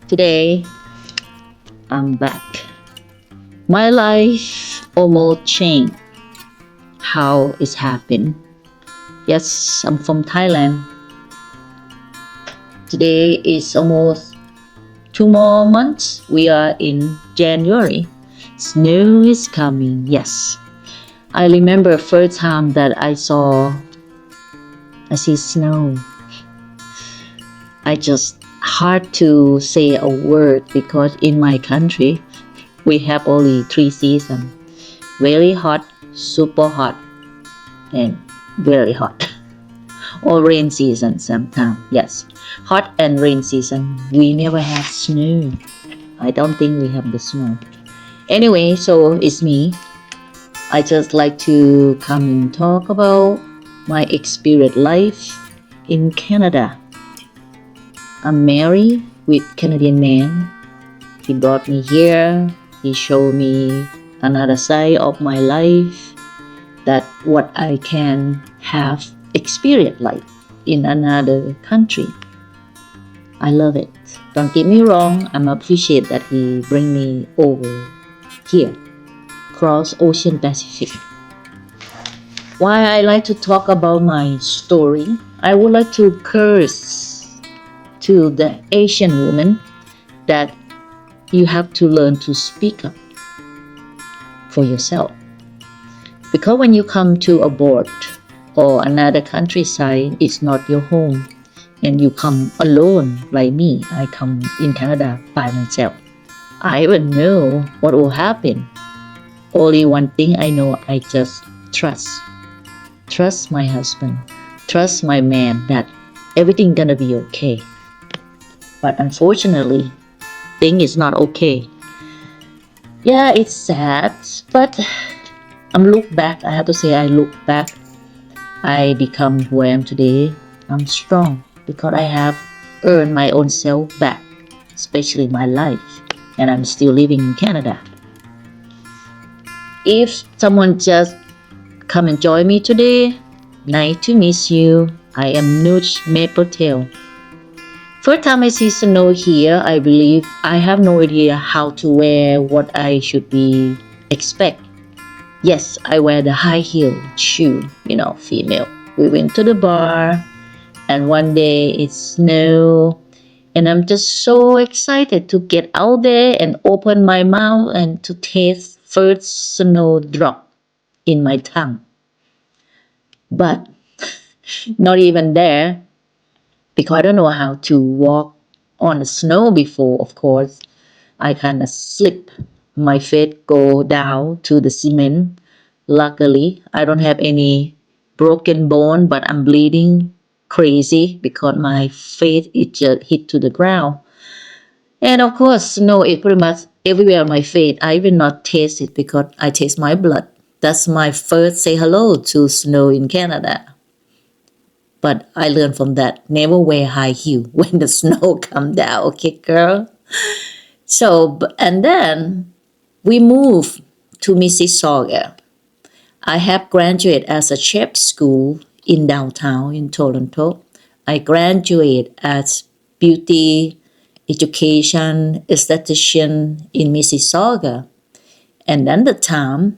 Today, I'm back. My life almost changed. How it's happened? Yes, I'm from Thailand. Today is almost 2 more months. We are in January. Snow is coming. Yes, I remember first time that I see snow. I just hard to say a word because in my country we have only 3 seasons: very hot, super hot, and very hot. Or rain season sometimes. Yes, hot and rain season. We never have snow. I don't think we have the snow. Anyway, so it's me. I just like to come and talk about my experience life in Canada. I'm married with Canadian man. He brought me here. He showed me another side of my life, that what I can have experience like in another country. I love it. Don't get me wrong, I'm appreciate that he bring me over here, cross Ocean Pacific. Why I like to talk about my story, I would like to curse to the Asian woman that you have to learn to speak up for yourself. Because when you come to abroad or another countryside, it's not your home, and you come alone like me. I come in Canada by myself. I don't know what will happen. Only one thing I know, I just trust my husband, trust my man that everything gonna be okay. But unfortunately, thing is not okay. Yeah, it's sad, but look back. I have to say, I look back. I become who I am today. I'm strong because I have earned my own self back, especially my life, and I'm still living in Canada. If someone just come and join me today, nice to meet you. I am NuchMaple. First time I see snow here, I believe I have no idea how to wear what I should be expect. Yes, I wear the high heel shoe, female. We went to the bar, and one day it snowed, and I'm just so excited to get out there and open my mouth and to taste first snow drop in my tongue. But not even there, because I don't know how to walk on the snow before, of course. I kind of slip. My feet go down to the cement. Luckily, I don't have any broken bone, but I'm bleeding crazy because my feet it just hit to the ground. And of course, snow is pretty much everywhere on my feet. I will not taste it because I taste my blood. That's my first say hello to snow in Canada. But I learned from that, never wear high heel when the snow come down, okay, girl? So, and then we moved to Mississauga. I have graduated as a chef school in downtown in Toronto. I graduated as beauty education esthetician in Mississauga. And then the time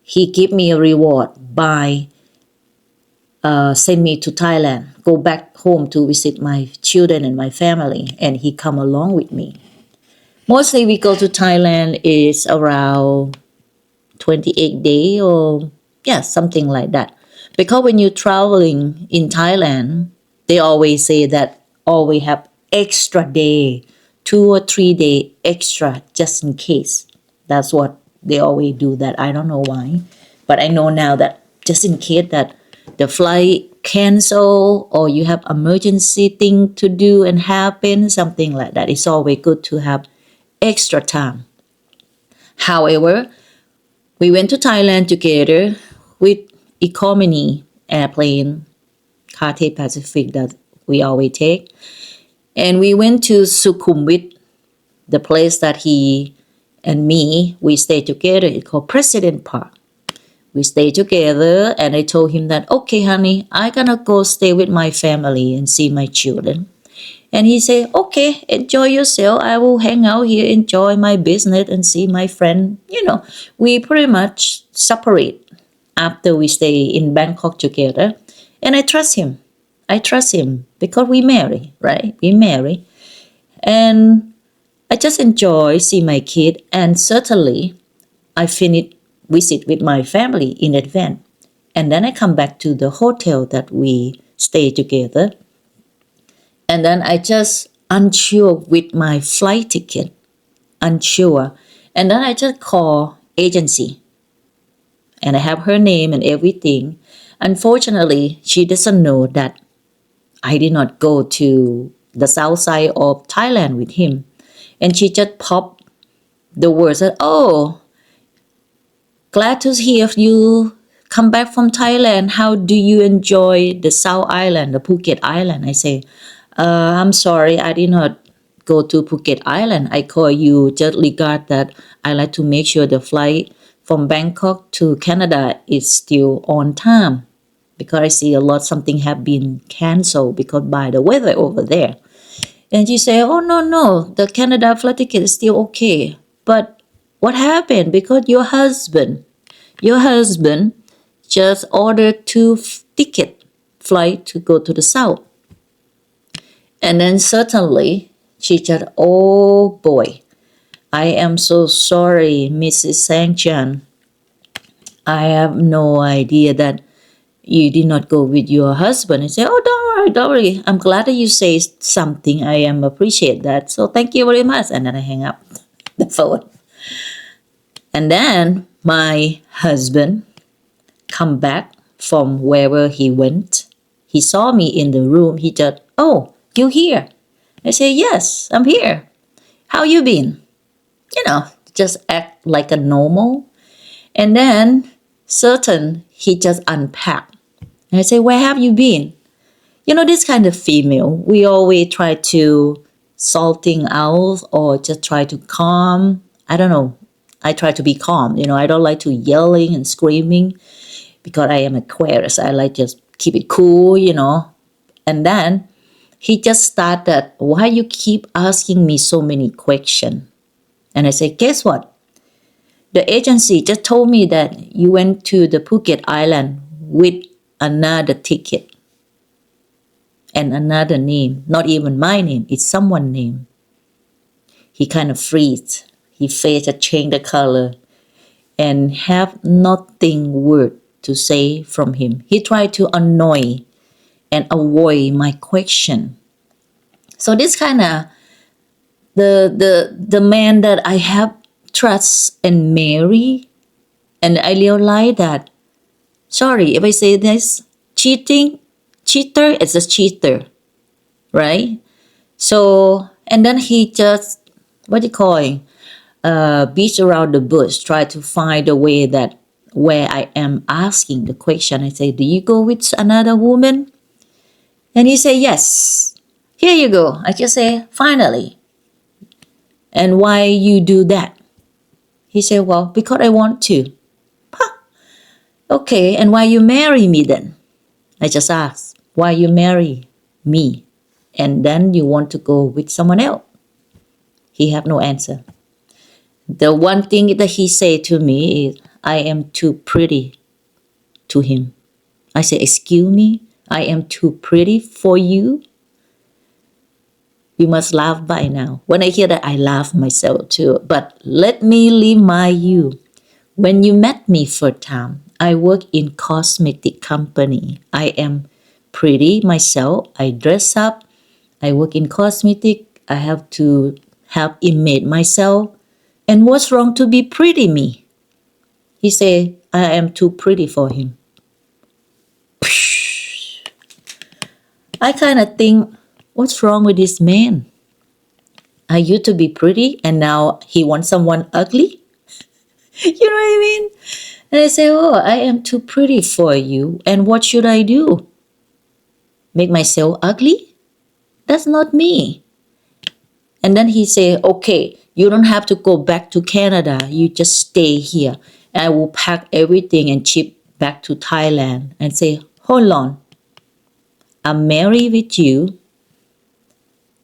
he gave me a reward by send me to Thailand, go back home to visit my children and my family, and he come along with me. Mostly we go to Thailand is around 28 days or something like that. Because when you're traveling in Thailand, they always say that always have extra day, 2 or 3 days extra just in case. That's what they always do that. I don't know why. But I know now that just in case that the flight cancel or you have emergency thing to do and happen, something like that. It's always good to have extra time. However, we went to Thailand together with economy airplane, Cathay Pacific that we always take. And we went to Sukhumvit, the place that he and me, we stayed together. It's called President Park. We stayed together and I told him that, okay, honey, I'm gonna go stay with my family and see my children. And he said, okay, enjoy yourself. I will hang out here, enjoy my business and see my friend. We pretty much separate after we stay in Bangkok together. And I trust him. I trust him because we marry, right? We marry. And I just enjoy see my kid. And certainly I finish visit with my family in advance. And then I come back to the hotel that we stay together. And then I just unsure with my flight ticket, unsure. And then I just call agency and I have her name and everything. Unfortunately, she doesn't know that I did not go to the south side of Thailand with him. And she just popped the words that, oh, glad to hear you come back from Thailand. How do you enjoy the South Island, the Phuket Island? I say, I'm sorry, I did not go to Phuket Island. I call you just regard that I like to make sure the flight from Bangkok to Canada is still on time because I see a lot something have been canceled because by the weather over there. And she say, oh no, the Canada flight ticket is still okay. But what happened? Because your husband just ordered two ticket flight to go to the south. And then certainly she said, oh boy, I am so sorry, Mrs. Sangchan. I have no idea that you did not go with your husband. I say, oh, don't worry. I'm glad that you say something. I am appreciate that. So thank you very much. And then I hang up the phone. And then my husband come back from wherever he went. He saw me in the room. He said, oh, you here? I say, yes, I'm here. How you been? Just act like a normal. And then he just unpacked. And I say, where have you been? This kind of female, we always try to salting out or just try to calm. I don't know. I try to be calm. I don't like to yelling and screaming because I am Aquarius. I like just keep it cool. And then he just started, why you keep asking me so many questions? And I say, guess what? The agency just told me that you went to the Phuket Island with another ticket and another name, not even my name, it's someone's name. He kind of freeze. His face just changed the color and have nothing word to say from him. He tried to annoy and avoid my question. So this kind of the man that I have trust and marry, and I realize that, sorry if I say this, cheater is a cheater, right? So, and then he just, what do you call it? Beat around the bush, try to find a way that where I am asking the question, I say, do you go with another woman? And he say, yes. Here you go. I just say, finally. And why you do that? He said, well, because I want to. Huh. Okay, and why you marry me then? I just asked, why you marry me? And then you want to go with someone else? He have no answer. The one thing that he said to me is, I am too pretty to him. I say, excuse me, I am too pretty for you? You must laugh by now. When I hear that, I laugh myself too. But let me remind you, when you met me first time, I work in cosmetic company. I am pretty myself. I dress up. I work in cosmetic. I have to have image myself. And what's wrong to be pretty me? He say, I am too pretty for him. I kind of think, what's wrong with this man? I used to be pretty and now he wants someone ugly? You know what I mean? And I say, oh, I am too pretty for you. And what should I do? Make myself ugly? That's not me. And then he say, okay, you don't have to go back to Canada. You just stay here. And I will pack everything and ship back to Thailand and say, hold on. I'm married with you.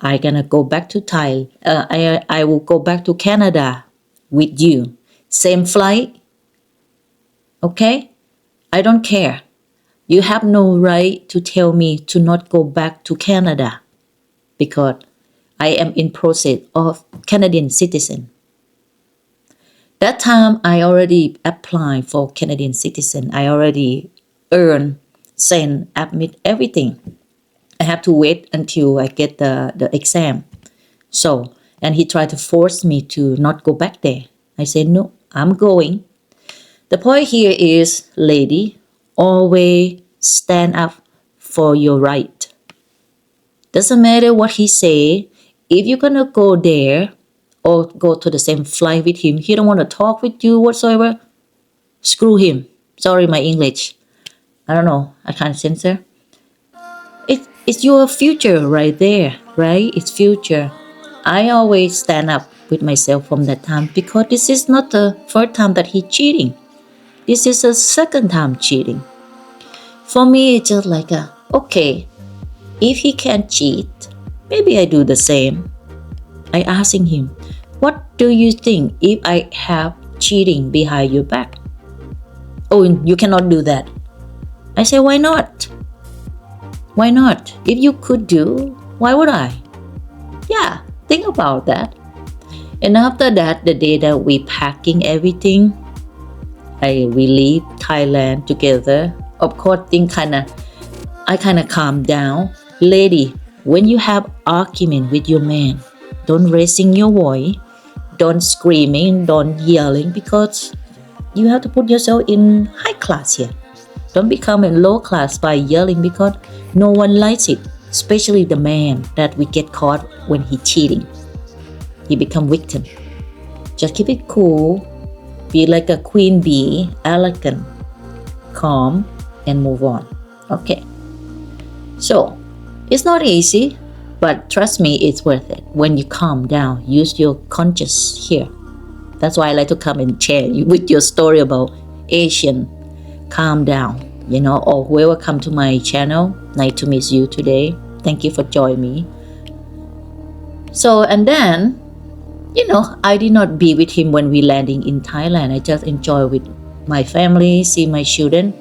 I gonna go back to Thai. I will go back to Canada with you. Same flight, okay? I don't care. You have no right to tell me to not go back to Canada because I am in process of Canadian citizen. That time I already applied for Canadian citizen. I already earned, send, admit everything. I have to wait until I get the exam. So, and he tried to force me to not go back there. I said, no, I'm going. The point here is, lady, always stand up for your right. Doesn't matter what he say. If you're gonna go there or go to the same flight with him, he don't want to talk with you whatsoever, screw him. Sorry, my English. I don't know. I can't censor. It's your future right there, right? It's future. I always stand up with myself from that time because this is not the first time that he cheating. This is the second time cheating. For me, it's just like okay, if he can cheat, maybe I do the same. I asking him, what do you think if I have cheating behind your back? Oh, you cannot do that. I say, why not? Why not? If you could do, why would I? Yeah, think about that. And after that, the day that we packing everything, we leave Thailand together. Of course, I kind of calm down. Lady, when you have argument with your man, don't raising your voice, don't screaming, don't yelling because you have to put yourself in high class here. Don't become in low class by yelling because no one likes it, especially the man that we get caught when he cheating. He become victim. Just keep it cool, be like a queen bee, elegant, calm, and move on. Okay. So, it's not easy, but trust me, it's worth it. When you calm down, use your conscious here. That's why I like to come and share you with your story about Asian. Calm down, or whoever come to my channel. Nice to meet you today. Thank you for joining me. So, and then, I did not be with him when we landing in Thailand. I just enjoy with my family, see my children.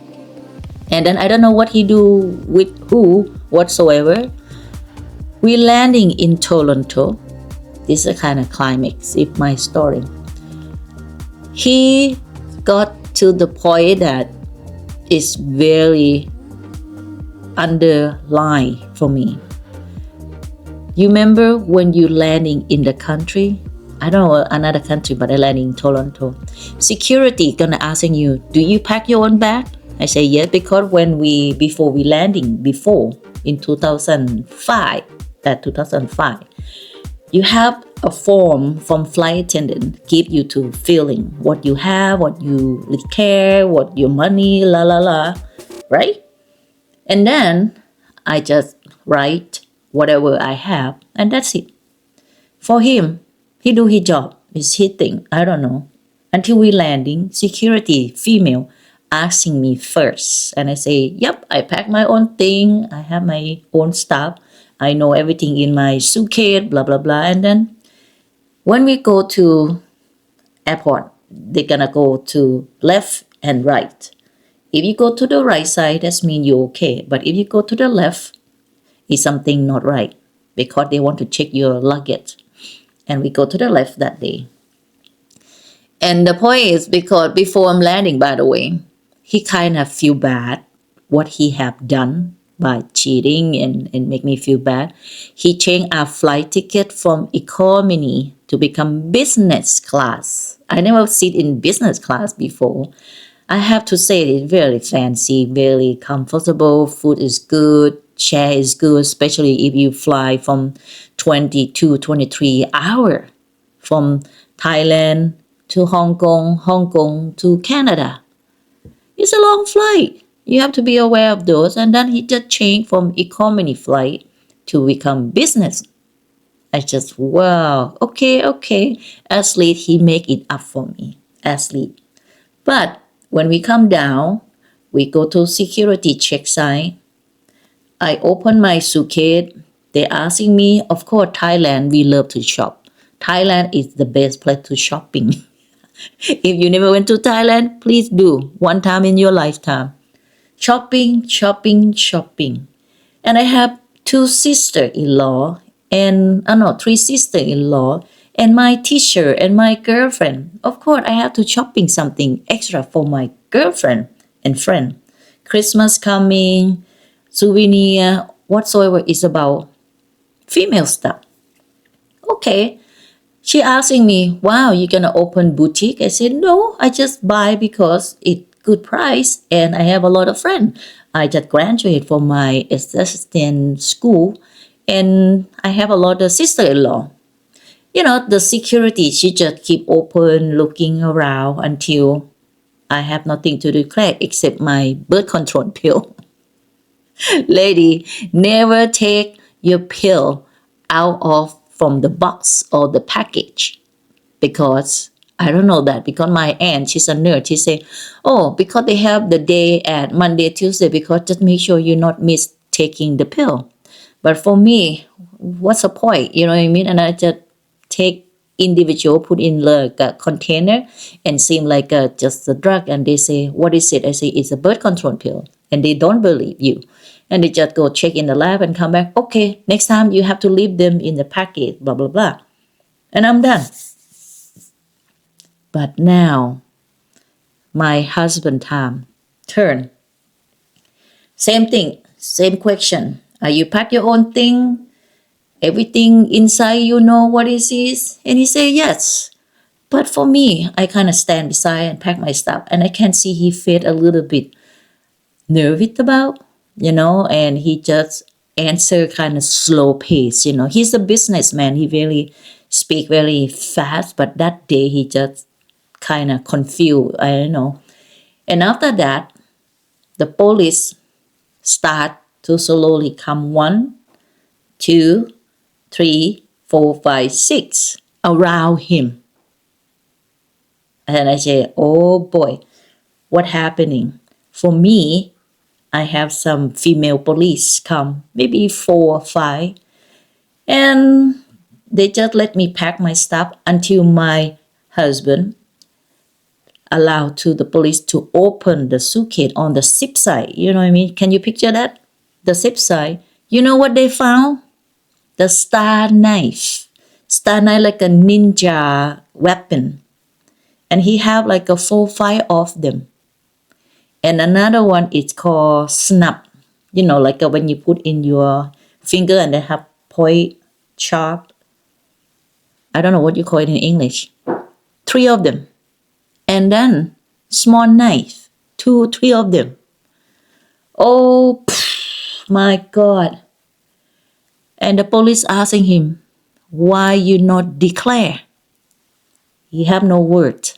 And then I don't know what he do with who whatsoever. We landing in Toronto. This is a kind of climax of my story. He got to the point that is very underlined for me. You remember when you landing in the country? I don't know another country, but I landing in Toronto. Security gonna asking you, do you pack your own bag? I say yes, because before we landing, in 2005, you have a form from flight attendant give you to filling what you have, what you care, what your money, right? And then I just write whatever I have, and that's it. For him, he do his job. It's his thing. I don't know. Until we landing, security female asking me first, and I say, yep, I pack my own thing. I have my own stuff. I know everything in my suitcase, blah blah blah. And then when we go to airport, they're gonna go to left and right. If you go to the right side, that means you're okay. But if you go to the left, it's something not right because they want to check your luggage. And we go to the left that day. And the point is because before I'm landing, by the way, he kind of feel bad what he have done by cheating and make me feel bad. He changed our flight ticket from economy to become business class. I never sit in business class before. I have to say it's very fancy, very comfortable. Food is good, chair is good, especially if you fly from 22, 23 hours from Thailand to Hong Kong to Canada. It's a long flight. You have to be aware of those. And then he just changed from economy flight to become business. I just, wow, okay. At least he make it up for me. At least. But when we come down, we go to security check side. I open my suitcase. They asking me, of course, Thailand, we love to shop. Thailand is the best place to shopping. If you never went to Thailand, please do one time in your lifetime. Shopping, shopping, shopping. And I have two sister-in-law and no, three sister-in-law and my teacher and my girlfriend. Of course, I have to shopping something extra for my girlfriend and friend. Christmas coming, souvenir, whatsoever is about female stuff. Okay. She asking me, wow, you gonna open boutique? I said, no, I just buy because it good price and I have a lot of friends. I just graduated from my assistant school and I have a lot of sister-in-law. The security, she just keep open looking around until I have nothing to declare except my birth control pill. Lady, never take your pill out of from the box or the package because I don't know that because my aunt, she's a nurse, she say, oh, because they have the day at Monday, Tuesday, because just make sure you not miss taking the pill. But for me, what's the point? You know what I mean? And I just take individual, put in like a container and seem like just a drug. And they say, what is it? I say, it's a birth control pill. And they don't believe you. And they just go check in the lab and come back. Okay, next time you have to leave them in the packet, blah, blah, blah. And I'm done. But now, my husband time turn. Same thing, same question. Are you pack your own thing? Everything inside you know what it is? And he say yes. But for me, I kind of stand beside and pack my stuff. And I can see he felt a little bit nervous about, and he just answer kind of slow pace, He's a businessman. He really speak very fast. But that day he just kind of confused. I don't know. And after that, the police start to slowly come 1, 2, 3, 4, 5, 6 around him. And I say, oh boy, what happening? For me, I have some female police come, maybe 4 or 5. And they just let me pack my stuff until my husband allowed to the police to open the suitcase on the zip side. You know what I mean? Can you picture that? The zip side. You know what they found? The star knife. Star knife like a ninja weapon. And he have like a 4, 5 of them. And another one is called snap. Like when you put in your finger and they have point, sharp. I don't know what you call it in English. 3 of them. And then small knife, 2, 3 of them. Oh, my God. And the police asking him, why you not declare? He have no word.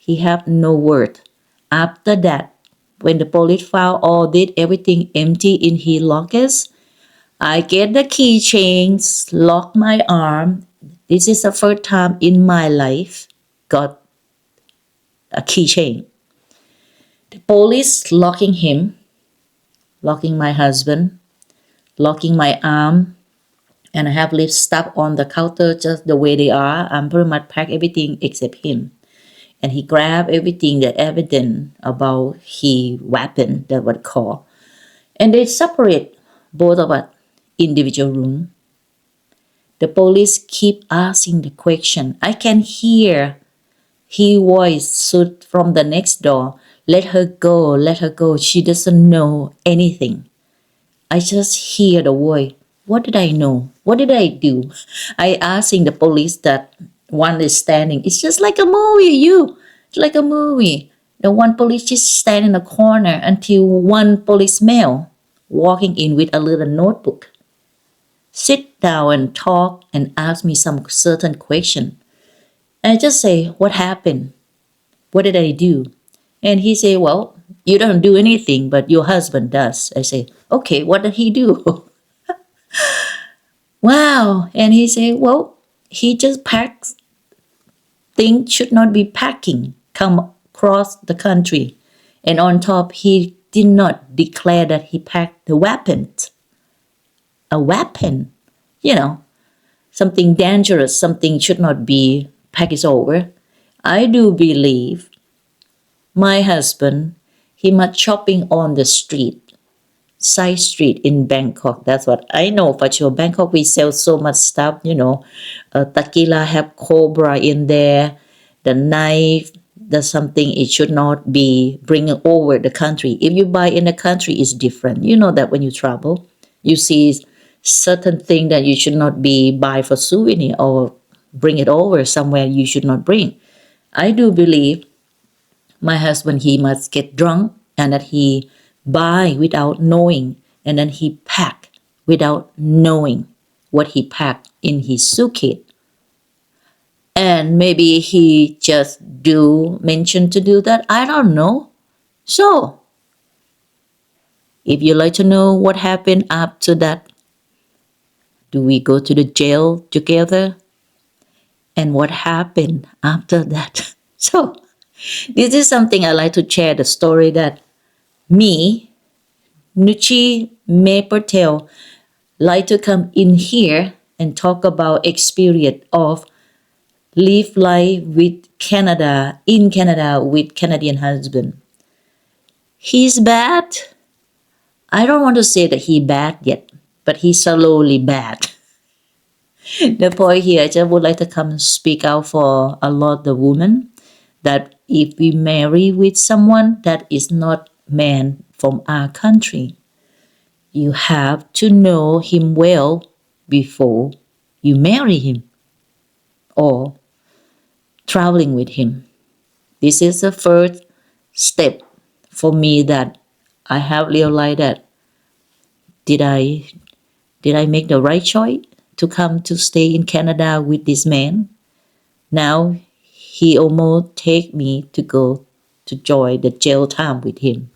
He have no word. After that, when the police found all this, everything empty in his lockers, I get the keychains, lock my arm. This is the first time in my life got a keychain. The police locking him, locking my husband, locking my arm, and I have left stuff on the counter just the way they are. I'm pretty much packed everything except him. And he grabbed everything, the evidence about his weapon, that what call. And they separate both of us individual room. The police keep asking the question. I can hear his voice from the next door. Let her go, let her go. She doesn't know anything. I just hear the voice. What did I know? What did I do? I asking the police that one is standing. It's just like a movie, It's like a movie. The one police just stand in the corner until one police male walking in with a little notebook. Sit down and talk and ask me some certain question. I just say, what happened? What did I do? And he say, well, you don't do anything, but your husband does. I say, okay, what did he do? Wow. And he say, well, he just packs things should not be packing, come across the country. And on top, he did not declare that he packed the weapons. a weapon, you know, something dangerous, something should not be packaged over. I do believe my husband, he must shopping on the street, side street in Bangkok. That's what I know for sure. Bangkok, we sell so much stuff, tequila have cobra in there, the knife, the something it should not be bringing over the country. If you buy in the country, it's different. You know that when you travel, you see certain thing that you should not be buy for souvenir or bring it over somewhere you should not bring. I do believe my husband, he must get drunk and that he buy without knowing and then he pack without knowing what he packed in his suitcase. And maybe he just do mention to do that. I don't know. So if you like to know what happened after that, do we go to the jail together? And what happened after that? So this is something I like to share the story that me, NuchMaple, like to come in here and talk about experience of live life with Canada, in Canada with Canadian husband. He's bad. I don't want to say that he bad yet, but he's slowly bad. The point here, I just would like to come and speak out for a lot of women that if we marry with someone that is not man from our country, you have to know him well before you marry him or traveling with him. This is the first step for me that I have realized that did I did I make the right choice to come to stay in Canada with this man? Now he almost take me to go to join the jail time with him.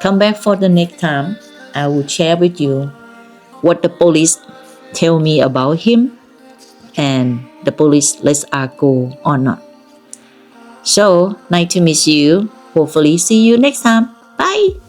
Come back for the next time. I will share with you what the police tell me about him and the police lets us go or not. So nice to meet you. Hopefully see you next time. Bye.